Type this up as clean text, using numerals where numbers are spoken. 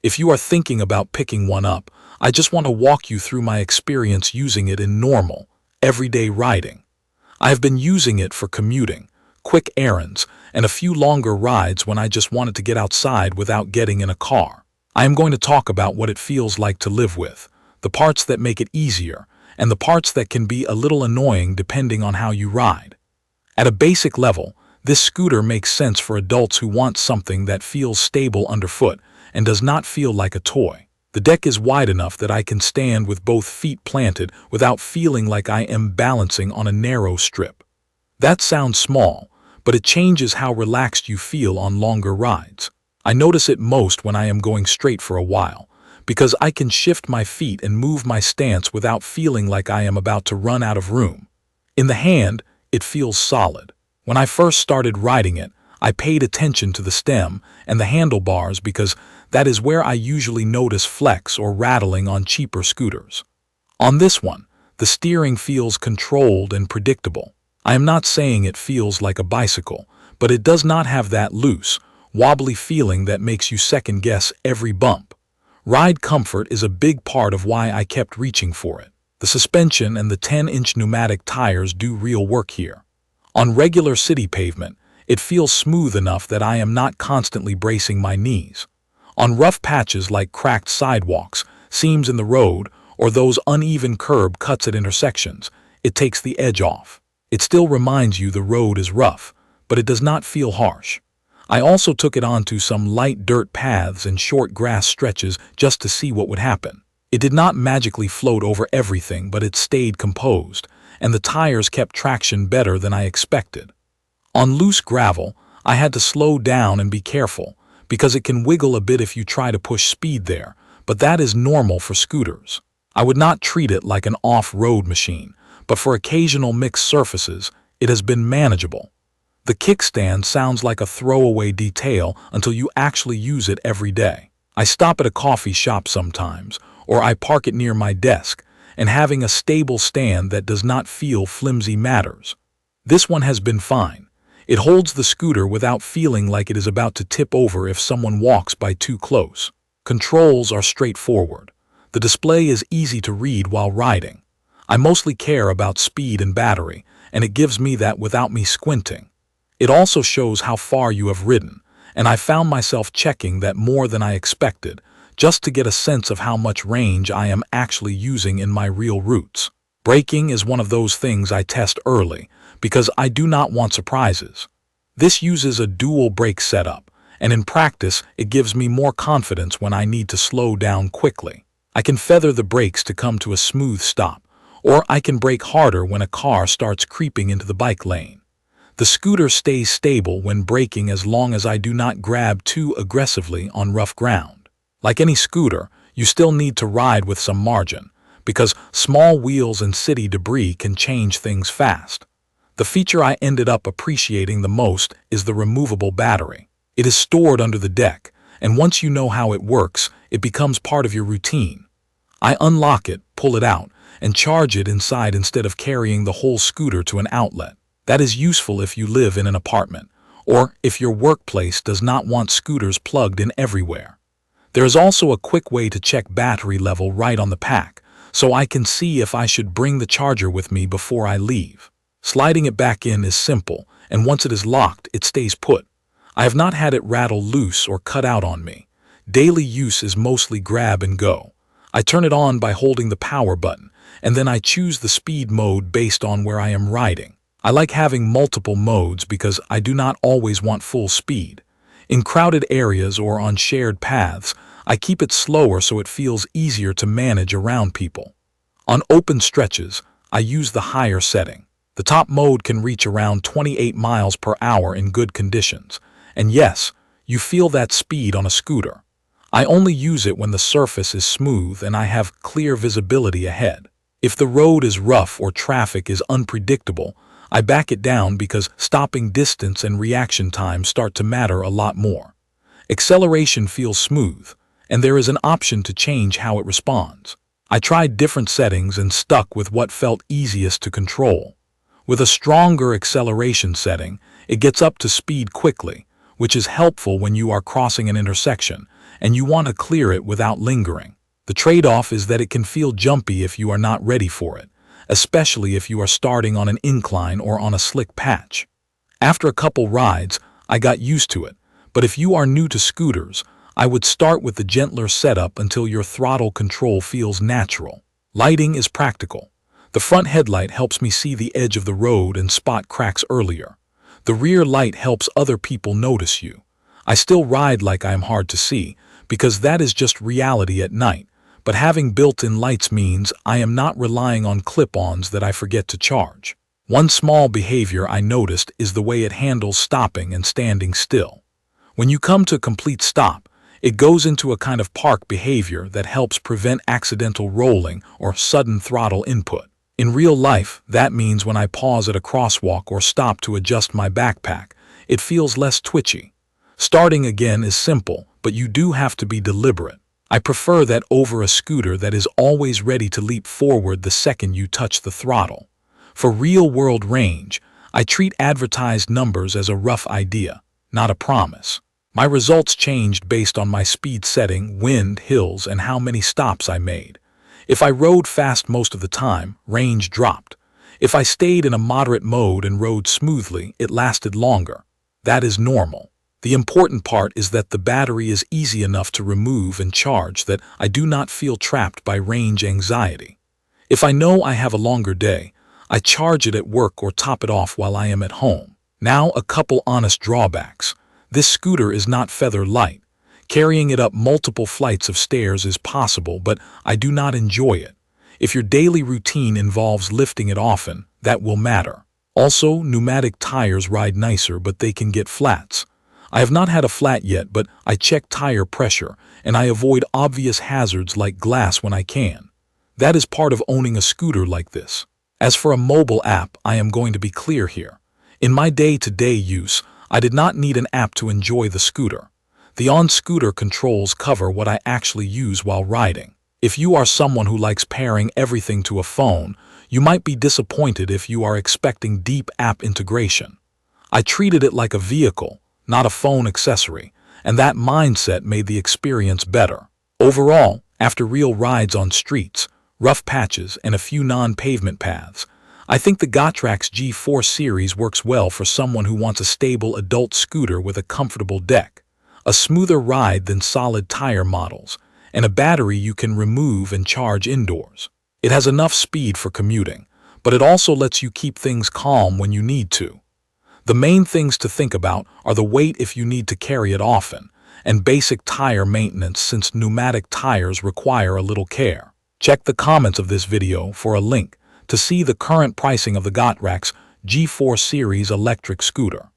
If you are thinking about picking one up, I just want to walk you through my experience using it in normal, everyday riding. I have been using it for commuting, quick errands, and a few longer rides when I just wanted to get outside without getting in a car. I am going to talk about what it feels like to live with, the parts that make it easier, and the parts that can be a little annoying depending on how you ride. At a basic level, this scooter makes sense for adults who want something that feels stable underfoot and does not feel like a toy. The deck is wide enough that I can stand with both feet planted without feeling like I am balancing on a narrow strip. That sounds small, but it changes how relaxed you feel on longer rides. I notice it most when I am going straight for a while, because I can shift my feet and move my stance without feeling like I am about to run out of room. In the hand, it feels solid. When I first started riding it, I paid attention to the stem and the handlebars because that is where I usually notice flex or rattling on cheaper scooters. On this one, the steering feels controlled and predictable. I am not saying it feels like a bicycle, but it does not have that loose, wobbly feeling that makes you second-guess every bump. Ride comfort is a big part of why I kept reaching for it. The suspension and the 10-inch pneumatic tires do real work here. On regular city pavement, it feels smooth enough that I am not constantly bracing my knees. On rough patches like cracked sidewalks, seams in the road, or those uneven curb cuts at intersections, it takes the edge off. It still reminds you the road is rough, but it does not feel harsh. I also took it onto some light dirt paths and short grass stretches just to see what would happen. It did not magically float over everything, but it stayed composed, and the tires kept traction better than I expected. On loose gravel, I had to slow down and be careful, because it can wiggle a bit if you try to push speed there, but that is normal for scooters. I would not treat it like an off-road machine, but for occasional mixed surfaces, it has been manageable. The kickstand sounds like a throwaway detail until you actually use it every day. I stop at a coffee shop sometimes, or I park it near my desk, and having a stable stand that does not feel flimsy matters. This one has been fine. It holds the scooter without feeling like it is about to tip over if someone walks by too close. Controls are straightforward. The display is easy to read while riding. I mostly care about speed and battery, and it gives me that without me squinting. It also shows how far you have ridden, and I found myself checking that more than I expected, just to get a sense of how much range I am actually using in my real routes. Braking is one of those things I test early, because I do not want surprises. This uses a dual brake setup, and in practice it gives me more confidence when I need to slow down quickly. I can feather the brakes to come to a smooth stop, or I can brake harder when a car starts creeping into the bike lane. The scooter stays stable when braking as long as I do not grab too aggressively on rough ground. Like any scooter, you still need to ride with some margin, because small wheels and city debris can change things fast. The feature I ended up appreciating the most is the removable battery. It is stored under the deck, and once you know how it works, it becomes part of your routine. I unlock it, pull it out, and charge it inside instead of carrying the whole scooter to an outlet. That is useful if you live in an apartment, or if your workplace does not want scooters plugged in everywhere. There is also a quick way to check battery level right on the pack, so I can see if I should bring the charger with me before I leave. Sliding it back in is simple, and once it is locked, it stays put. I have not had it rattle loose or cut out on me. Daily use is mostly grab and go. I turn it on by holding the power button, and then I choose the speed mode based on where I am riding. I like having multiple modes because I do not always want full speed. In crowded areas or on shared paths, I keep it slower so it feels easier to manage around people. On open stretches, I use the higher setting. The top mode can reach around 28 miles per hour in good conditions. And yes, you feel that speed on a scooter. I only use it when the surface is smooth and I have clear visibility ahead. If the road is rough or traffic is unpredictable, I back it down because stopping distance and reaction time start to matter a lot more. Acceleration feels smooth, and there is an option to change how it responds. I tried different settings and stuck with what felt easiest to control. With a stronger acceleration setting, it gets up to speed quickly, which is helpful when you are crossing an intersection, and you want to clear it without lingering. The trade-off is that it can feel jumpy if you are not ready for it, especially if you are starting on an incline or on a slick patch. After a couple rides, I got used to it, but if you are new to scooters, I would start with the gentler setup until your throttle control feels natural. Lighting is practical. The front headlight helps me see the edge of the road and spot cracks earlier. The rear light helps other people notice you. I still ride like I am hard to see, because that is just reality at night, but having built-in lights means I am not relying on clip-ons that I forget to charge. One small behavior I noticed is the way it handles stopping and standing still. When you come to a complete stop, it goes into a kind of park behavior that helps prevent accidental rolling or sudden throttle input. In real life, that means when I pause at a crosswalk or stop to adjust my backpack, it feels less twitchy. Starting again is simple, but you do have to be deliberate. I prefer that over a scooter that is always ready to leap forward the second you touch the throttle. For real-world range, I treat advertised numbers as a rough idea, not a promise. My results changed based on my speed setting, wind, hills, and how many stops I made. If I rode fast most of the time, range dropped. If I stayed in a moderate mode and rode smoothly, it lasted longer. That is normal. The important part is that the battery is easy enough to remove and charge that I do not feel trapped by range anxiety. If I know I have a longer day, I charge it at work or top it off while I am at home. Now, a couple honest drawbacks. This scooter is not feather light. Carrying it up multiple flights of stairs is possible, but I do not enjoy it. If your daily routine involves lifting it often, that will matter. Also, pneumatic tires ride nicer, but they can get flats. I have not had a flat yet, but I check tire pressure, and I avoid obvious hazards like glass when I can. That is part of owning a scooter like this. As for a mobile app, I am going to be clear here. In my day-to-day use, I did not need an app to enjoy the scooter. The on-scooter controls cover what I actually use while riding. If you are someone who likes pairing everything to a phone, you might be disappointed if you are expecting deep app integration. I treated it like a vehicle, not a phone accessory, and that mindset made the experience better. Overall, after real rides on streets, rough patches, and a few non-pavement paths, I think the Gotrax G4 series works well for someone who wants a stable adult scooter with a comfortable deck, a smoother ride than solid tire models, and a battery you can remove and charge indoors. It has enough speed for commuting, but it also lets you keep things calm when you need to. The main things to think about are the weight if you need to carry it often, and basic tire maintenance since pneumatic tires require a little care. Check the comments of this video for a link to see the current pricing of the Gotrax G4 series electric scooter.